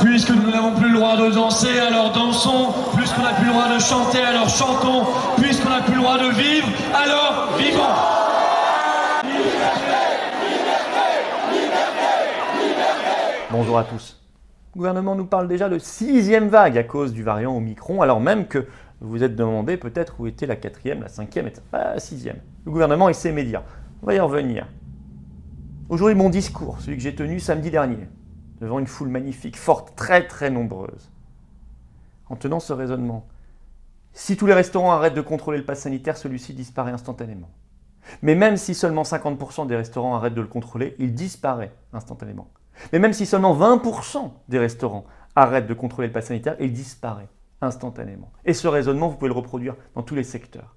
Puisque nous n'avons plus le droit de danser, alors dansons. Puisqu'on n'a plus le droit de chanter, alors chantons. Puisqu'on n'a plus le droit de vivre, alors vivons. Bonjour à tous. Le gouvernement nous parle déjà de 6e vague à cause du variant Omicron, alors même que vous vous êtes demandé peut-être où était la 4e, la 5e, la 6e. Le gouvernement et ses médias. On va y revenir. Aujourd'hui, mon discours, celui que j'ai tenu samedi dernier, devant une foule magnifique, forte, très très nombreuse. En tenant ce raisonnement, si tous les restaurants arrêtent de contrôler le pass sanitaire, celui-ci disparaît instantanément. Mais même si seulement 50% des restaurants arrêtent de le contrôler, il disparaît instantanément. Mais même si seulement 20% des restaurants arrêtent de contrôler le pass sanitaire, il disparaît instantanément. Et ce raisonnement, vous pouvez le reproduire dans tous les secteurs.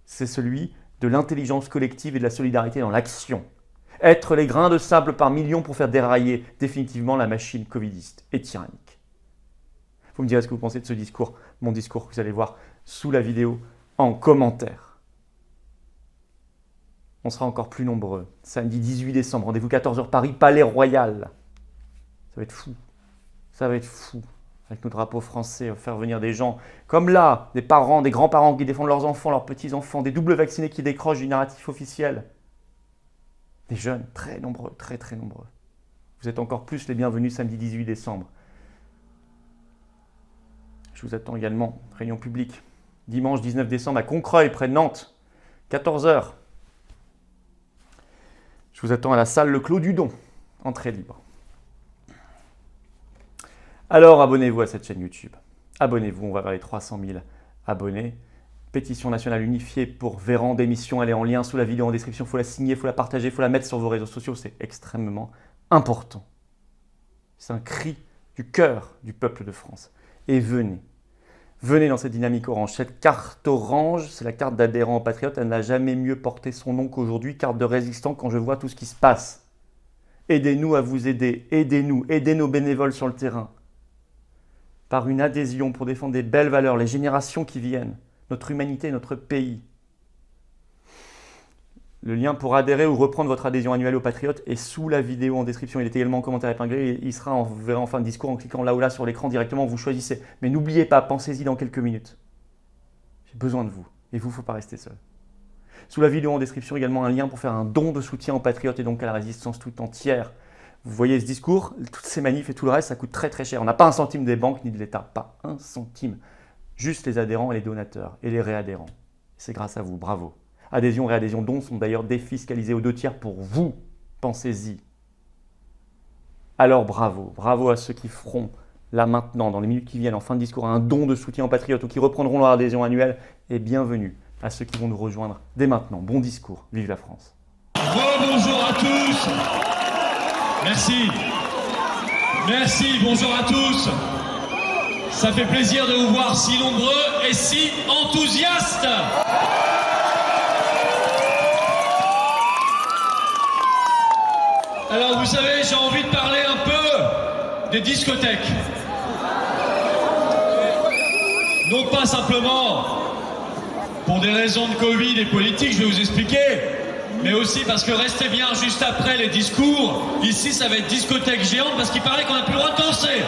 C'est celui de l'intelligence collective et de la solidarité dans l'action. Être les grains de sable par millions pour faire dérailler définitivement la machine covidiste et tyrannique. Vous me direz ce que vous pensez de ce discours, mon discours que vous allez voir sous la vidéo en commentaire. On sera encore plus nombreux. Samedi 18 décembre, rendez-vous 14h Paris, Palais Royal. Ça va être fou. Ça va être fou. Avec nos drapeaux français, on va faire venir des gens comme là, des parents, des grands-parents qui défendent leurs enfants, leurs petits-enfants, des doubles vaccinés qui décrochent du narratif officiel. Des jeunes très nombreux, très très nombreux. Vous êtes encore plus les bienvenus samedi 18 décembre. Je vous attends également, réunion publique, dimanche 19 décembre à Concreuil, près de Nantes, 14h. Je vous attends à la salle Le Clos du Don, entrée libre. Alors abonnez-vous à cette chaîne YouTube. Abonnez-vous, on va vers les 300 000 abonnés. Pétition nationale unifiée pour Véran d'émission, elle est en lien sous la vidéo en description. Il faut la signer, il faut la partager, il faut la mettre sur vos réseaux sociaux, c'est extrêmement important. C'est un cri du cœur du peuple de France. Et venez. Venez dans cette dynamique orange. Cette carte orange, c'est la carte d'adhérent aux Patriotes. Elle n'a jamais mieux porté son nom qu'aujourd'hui. Carte de résistant quand je vois tout ce qui se passe. Aidez-nous à vous aider. Aidez-nous. Aidez nos bénévoles sur le terrain. Par une adhésion pour défendre des belles valeurs, les générations qui viennent, notre humanité, notre pays. Le lien pour adhérer ou reprendre votre adhésion annuelle aux Patriotes est sous la vidéo en description. Il est également en commentaire épinglé et il sera, vous verrez en fin de discours en cliquant là ou là sur l'écran directement, vous choisissez. Mais n'oubliez pas, pensez-y dans quelques minutes. J'ai besoin de vous et vous, il ne faut pas rester seul. Sous la vidéo en description également un lien pour faire un don de soutien aux Patriotes et donc à la résistance tout entière. Vous voyez ce discours, toutes ces manifs et tout le reste, ça coûte très très cher. On n'a pas un centime des banques ni de l'État, pas un centime. Juste les adhérents et les donateurs et les réadhérents. C'est grâce à vous, bravo. Adhésion, réadhésion, dons sont d'ailleurs défiscalisés aux 2/3 pour vous. Pensez-y. Alors bravo, bravo à ceux qui feront là maintenant, dans les minutes qui viennent, en fin de discours, un don de soutien aux Patriotes ou qui reprendront leur adhésion annuelle. Et bienvenue à ceux qui vont nous rejoindre dès maintenant. Bon discours, vive la France. Bonjour à tous. Merci. Merci, bonjour à tous. Ça fait plaisir de vous voir si nombreux et si enthousiastes. Alors vous savez, j'ai envie de parler un peu des discothèques. Non pas simplement pour des raisons de Covid et politique, je vais vous expliquer, mais aussi parce que restez bien juste après les discours. Ici, ça va être discothèque géante parce qu'il paraît qu'on n'a plus le droit de danser.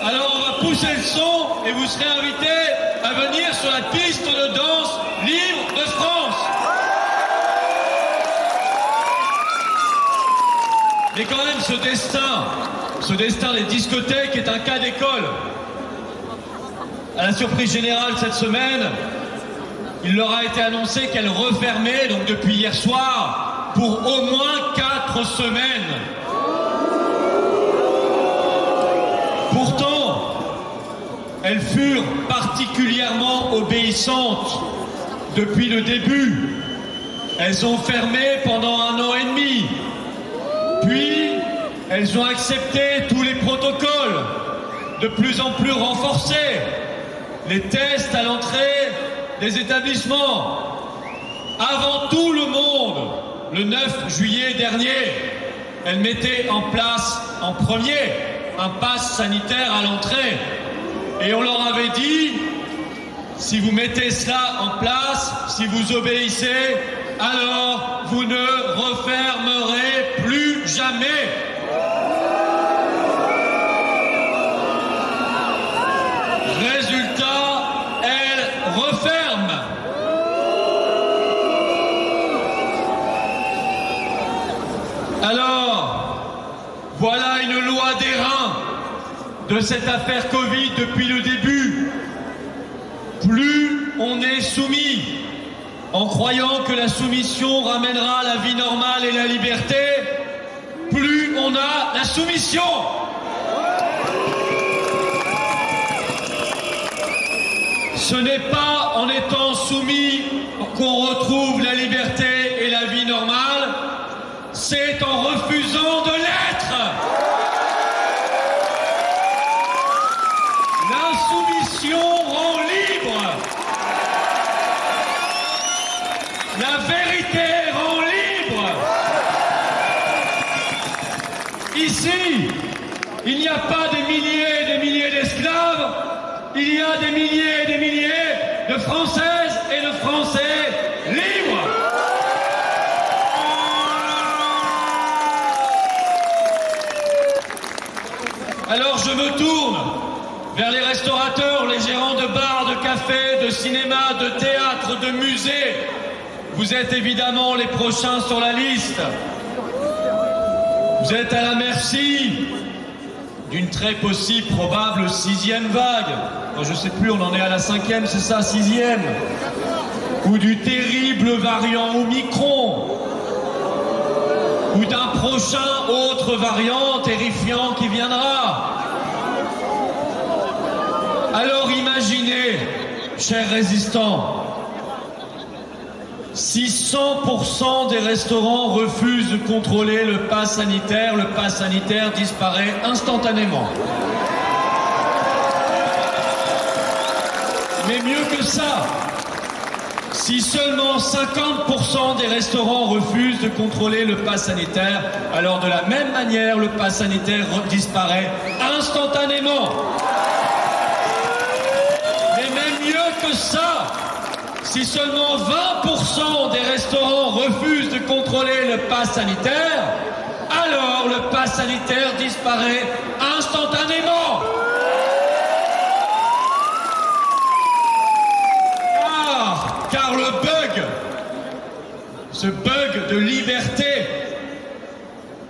Alors on va pousser le son et vous serez invités à venir sur la piste de danse libre de France. Mais quand même, ce destin des discothèques est un cas d'école. À la surprise générale cette semaine, il leur a été annoncé qu'elles refermaient, donc depuis hier soir, pour au moins 4 semaines. Pourtant, elles furent particulièrement obéissantes depuis le début. Elles ont fermé pendant 1 an et demi. Puis, elles ont accepté tous les protocoles, de plus en plus renforcés, les tests à l'entrée des établissements. Avant tout le monde, le 9 juillet dernier, elles mettaient en place en premier un pass sanitaire à l'entrée. Et on leur avait dit, si vous mettez cela en place, si vous obéissez, alors vous ne refermerez plus jamais. Résultat, elle referme. Alors, voilà une loi d'airain de cette affaire Covid depuis le début. Plus on est soumis, en croyant que la soumission ramènera la vie normale et la liberté, plus on a la soumission. Ce n'est pas en étant soumis qu'on retrouve la liberté et la vie normale, c'est en refusant de l'être. L'insoumission rend libre. La vérité rend libre. Ici, il n'y a pas des milliers et des milliers d'esclaves, il y a des milliers et des milliers de Françaises et de Français libres. Alors je me tourne vers les restaurateurs, les gérants de bars, de cafés, de cinéma, de théâtre, de musées. Vous êtes évidemment les prochains sur la liste. Vous êtes à la merci d'une très possible, probable 6e vague. Enfin, je ne sais plus, on en est à la 5e, c'est ça, 6e. Ou du terrible variant Omicron. Ou d'un prochain autre variant terrifiant qui viendra. Alors imaginez, chers résistants, si 100% des restaurants refusent de contrôler le pass sanitaire disparaît instantanément. Mais mieux que ça, si seulement 50% des restaurants refusent de contrôler le pass sanitaire, alors de la même manière, le pass sanitaire disparaît instantanément. Mais même mieux que ça, si seulement 20% des restaurants refusent de contrôler le pass sanitaire, alors le pass sanitaire disparaît instantanément. Car le bug, ce bug de liberté,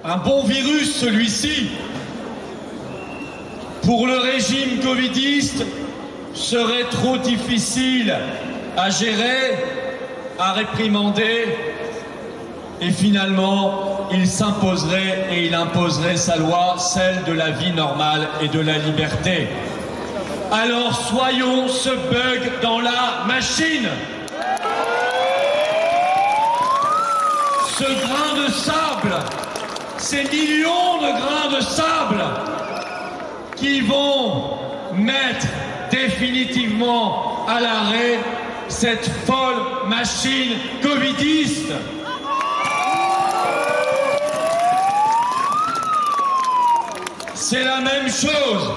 un bon virus celui-ci, pour le régime covidiste, serait trop difficile à gérer, à réprimander, et finalement, il s'imposerait et il imposerait sa loi, celle de la vie normale et de la liberté. Alors soyons ce bug dans la machine. Ce grain de sable, ces millions de grains de sable qui vont mettre définitivement à l'arrêt cette folle machine covidiste. C'est la même chose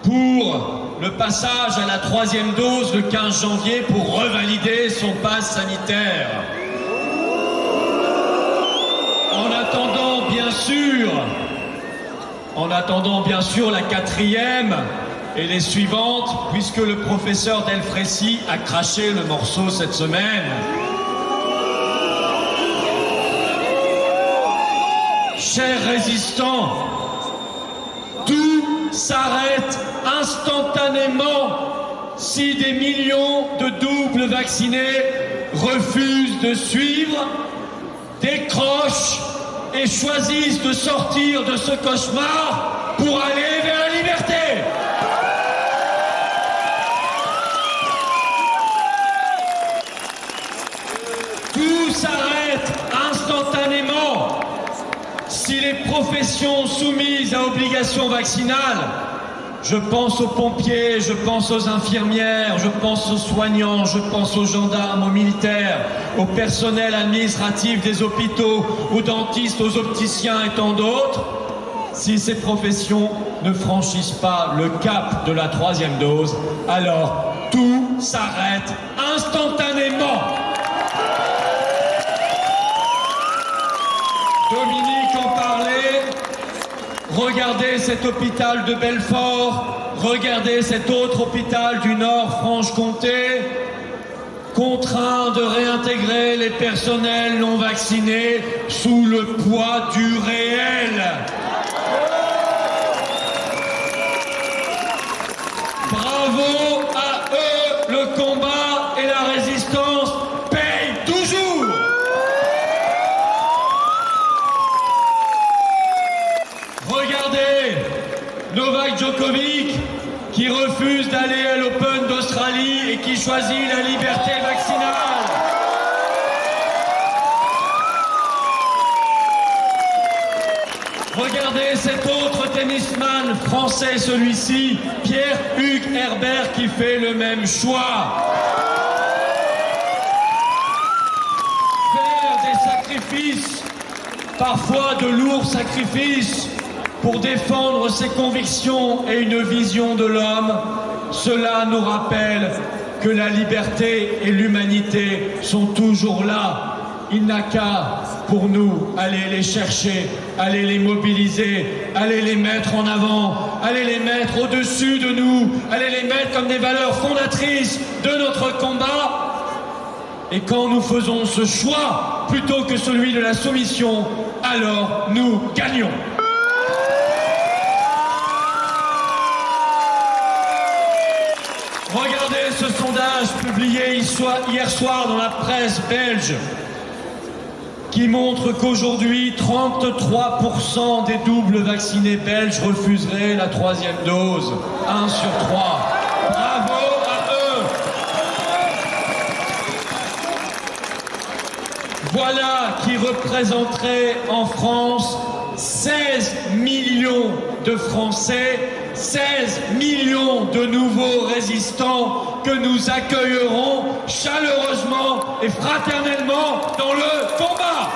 pour le passage à la 3e dose le 15 janvier pour revalider son pass sanitaire. En attendant bien sûr la 4e et les suivantes, puisque le professeur Delfrécy a craché le morceau cette semaine. Chers résistants, tout s'arrête instantanément si des millions de doubles vaccinés refusent de suivre, décrochent et choisissent de sortir de ce cauchemar pour aller vers la liberté. Tout s'arrête instantanément si les professions soumises à obligation vaccinale, je pense aux pompiers, je pense aux infirmières, je pense aux soignants, je pense aux gendarmes, aux militaires, au personnel administratif des hôpitaux, aux dentistes, aux opticiens et tant d'autres, si ces professions ne franchissent pas le cap de la 3e dose, alors tout s'arrête instantanément. Regardez cet hôpital de Belfort, regardez cet autre hôpital du Nord Franche-Comté, contraint de réintégrer les personnels non vaccinés sous le poids du réel. Bravo à eux, le combat et la résistance payent toujours. Regardez Novak Djokovic qui refuse d'aller à l'Open d'Australie et qui choisit la liberté vaccinale. Regardez cet autre tennisman français, celui-ci, Pierre-Hugues Herbert, qui fait le même choix. Faire des sacrifices, parfois de lourds sacrifices, pour défendre ses convictions et une vision de l'homme, cela nous rappelle que la liberté et l'humanité sont toujours là. Il n'a qu'à, pour nous, aller les chercher, aller les mobiliser, aller les mettre en avant, aller les mettre au-dessus de nous, aller les mettre comme des valeurs fondatrices de notre combat. Et quand nous faisons ce choix, plutôt que celui de la soumission, alors nous gagnons. Regardez ce sondage publié hier soir dans la presse belge qui montre qu'aujourd'hui, 33% des doubles vaccinés belges refuseraient la 3e dose. 1 sur 3. Bravo à eux. Voilà qui représenterait en France 16 millions de Français, 16 millions de nouveaux résistants que nous accueillerons chaleureusement et fraternellement dans le combat.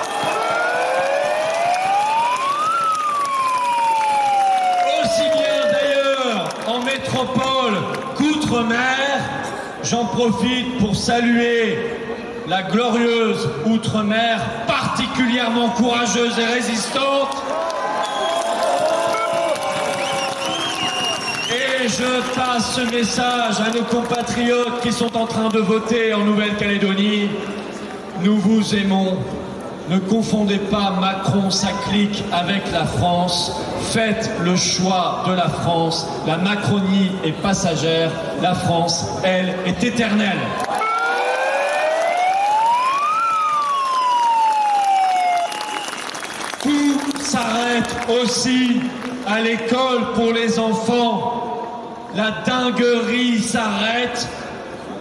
Aussi bien d'ailleurs en métropole qu'outre-mer, j'en profite pour saluer la glorieuse outre-mer, particulièrement courageuse et résistante. Et je passe ce message à nos compatriotes qui sont en train de voter en Nouvelle-Calédonie. Nous vous aimons. Ne confondez pas Macron, sa clique avec la France. Faites le choix de la France. La Macronie est passagère. La France, elle, est éternelle. Tout s'arrête aussi à l'école pour les enfants. La dinguerie s'arrête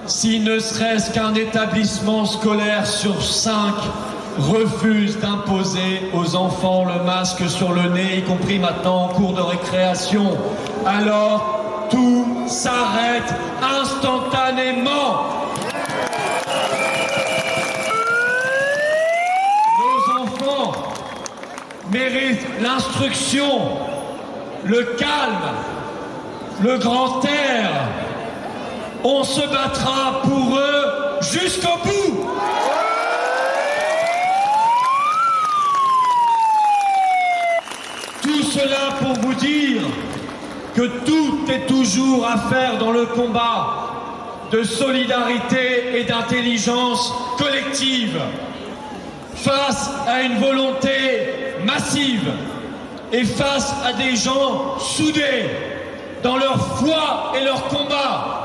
si ne serait-ce qu'un établissement scolaire sur 5 refuse d'imposer aux enfants le masque sur le nez, y compris maintenant en cours de récréation. Alors, tout s'arrête instantanément. Nos enfants méritent l'instruction, le calme, le grand air. On se battra pour eux jusqu'au bout. Tout cela pour vous dire que tout est toujours à faire dans le combat de solidarité et d'intelligence collective face à une volonté massive et face à des gens soudés dans leur foi et leur combat.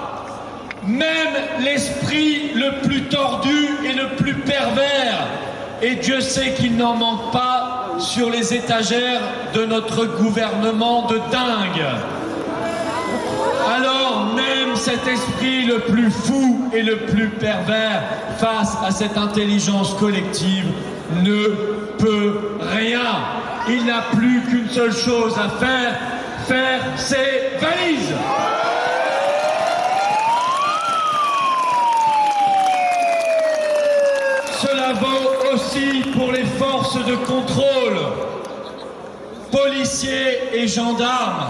Même l'esprit le plus tordu et le plus pervers, et Dieu sait qu'il n'en manque pas sur les étagères de notre gouvernement de dingue. Alors même cet esprit le plus fou et le plus pervers face à cette intelligence collective ne peut rien. Il n'a plus qu'une seule chose à faire, faire ses valises. Cela vaut aussi pour les forces de contrôle. Policiers et gendarmes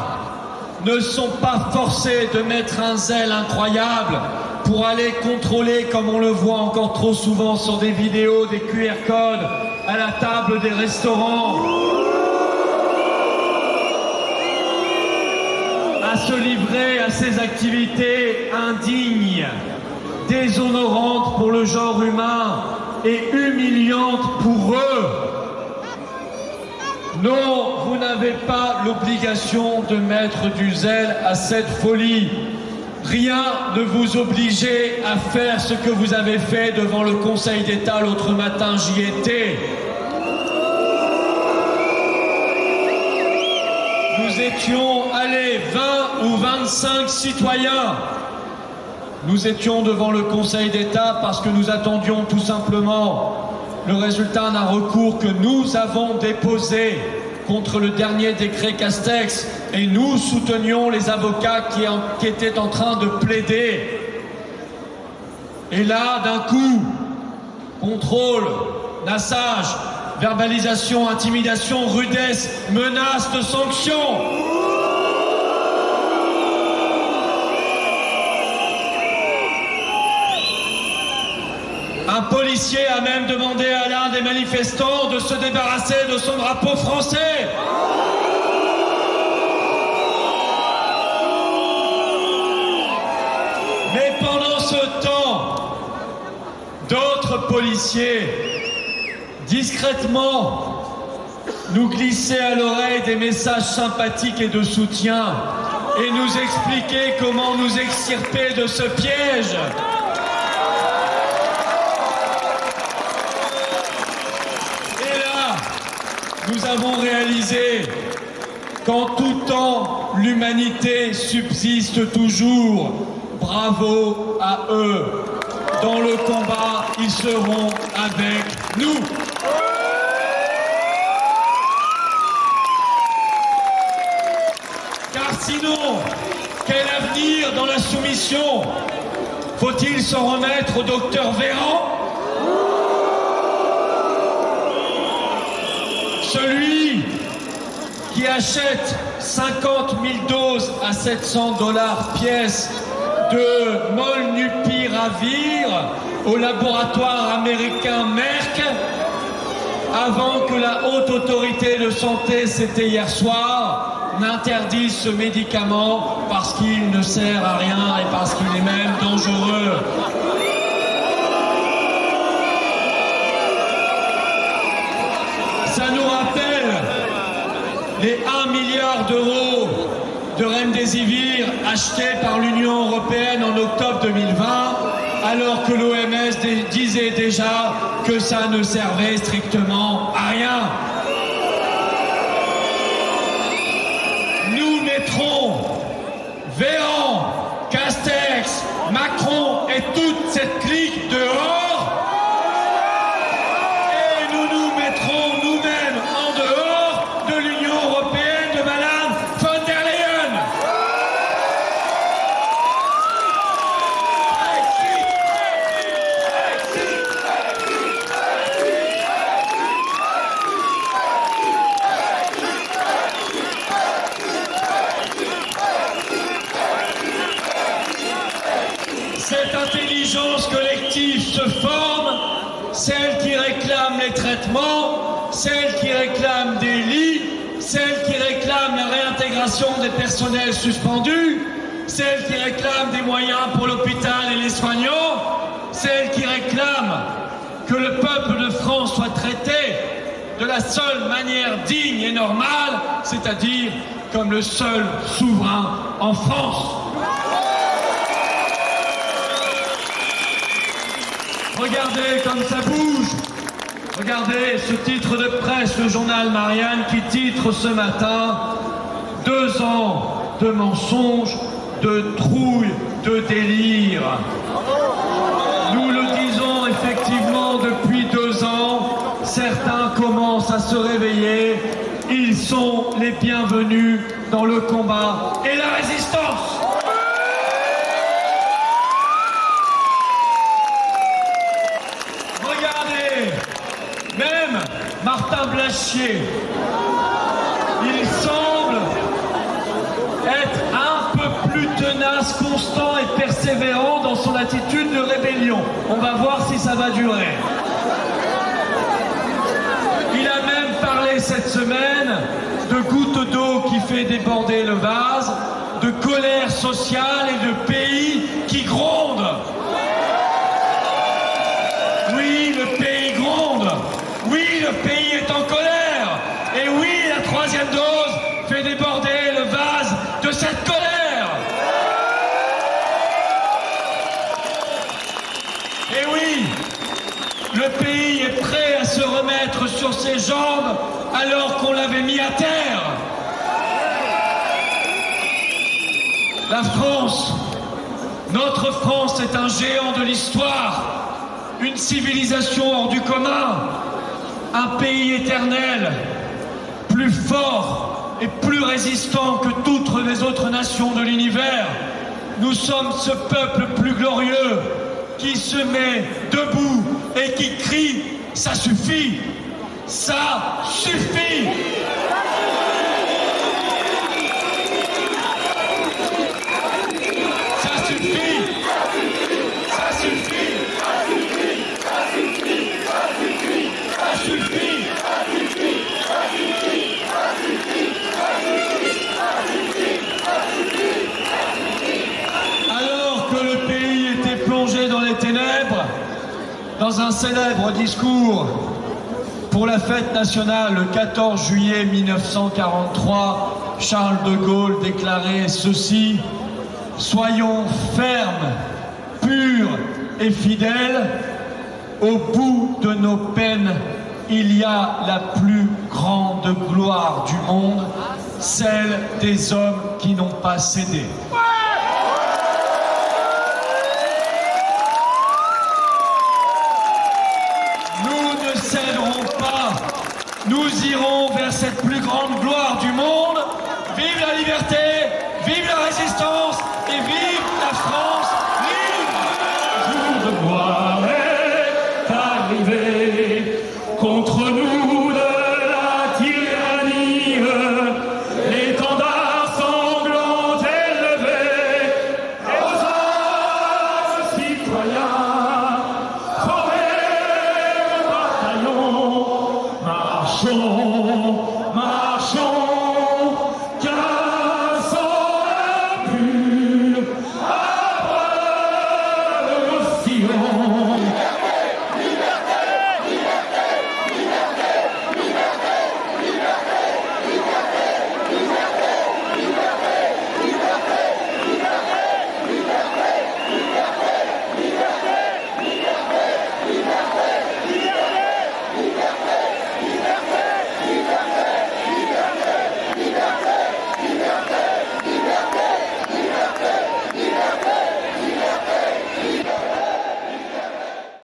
ne sont pas forcés de mettre un zèle incroyable pour aller contrôler, comme on le voit encore trop souvent sur des vidéos, des QR codes à la table des restaurants. se livrer à ces activités indignes, déshonorantes pour le genre humain et humiliantes pour eux. Non, vous n'avez pas l'obligation de mettre du zèle à cette folie. Rien ne vous obligeait à faire ce que vous avez fait devant le Conseil d'État l'autre matin, j'y étais. Nous étions, 20 ou 25 citoyens. Nous étions devant le Conseil d'État parce que nous attendions tout simplement le résultat d'un recours que nous avons déposé contre le dernier décret Castex, et nous soutenions les avocats qui étaient en train de plaider. Et là, d'un coup, contrôle, nassage, verbalisation, intimidation, rudesse, menace de sanctions. Un policier a même demandé à l'un des manifestants de se débarrasser de son drapeau français. Mais pendant ce temps, d'autres policiers, discrètement, nous glissaient à l'oreille des messages sympathiques et de soutien et nous expliquaient comment nous extirper de ce piège. Nous avons réalisé qu'en tout temps, l'humanité subsiste toujours. Bravo à eux. Dans le combat, ils seront avec nous. Car sinon, quel avenir dans la soumission? Faut-il s'en remettre au docteur Véran? Celui qui achète 50 000 doses à 700 $ pièce de Molnupiravir au laboratoire américain Merck, avant que la haute autorité de santé, c'était hier soir, n'interdise ce médicament parce qu'il ne sert à rien et parce qu'il est même dangereux. Ça nous rappelle les 1 milliard d'euros de Remdesivir achetés par l'Union européenne en octobre 2020, alors que l'OMS disait déjà que ça ne servait strictement à rien. Nous mettrons Véran, Castex, Macron et toute cette clique dehors. Cette intelligence collective se forme, celle qui réclame les traitements, celle qui réclame des lits, celle qui réclame la réintégration des personnels suspendus, celle qui réclame des moyens pour l'hôpital et les soignants, celle qui réclame que le peuple de France soit traité de la seule manière digne et normale, c'est-à-dire comme le seul souverain en France. Regardez comme ça bouge. Regardez ce titre de presse, le journal Marianne, qui titre ce matin « 2 ans de mensonges, de trouille, de délire ». Nous le disons effectivement depuis 2 ans, certains commencent à se réveiller. Ils sont les bienvenus dans le combat et la résistance. Même Martin Blachier, il semble être un peu plus tenace, constant et persévérant dans son attitude de rébellion. On va voir si ça va durer. Il a même parlé cette semaine de gouttes d'eau qui fait déborder le vase, de colère sociale et de pays qui gronde. Oui, le pays gronde. Oui, le pays est en colère. Et oui, la troisième dose fait déborder le vase de cette colère. Et oui, le pays est prêt à se remettre sur ses jambes alors qu'on l'avait mis à terre. La France, notre France est un géant de l'histoire, une civilisation hors du commun, un pays éternel, plus fort et plus résistant que toutes les autres nations de l'univers. Nous sommes ce peuple plus glorieux qui se met debout et qui crie « ça suffit, ça suffit !» Ça suffit, ça suffit, ça suffit. Alors que le pays était plongé dans les ténèbres, dans un célèbre discours pour la fête nationale le 14 juillet 1943, Charles de Gaulle déclarait ceci: « Soyons fermes, purs et fidèles. Au bout de nos peines, il y a la plus grande gloire du monde, celle des hommes qui n'ont pas cédé. » Nous ne céderons pas. Nous irons vers cette plus grande gloire du monde. Vive la liberté, vive la résistance et vive la France libre. Le jour de gloire est arrivé contre nous.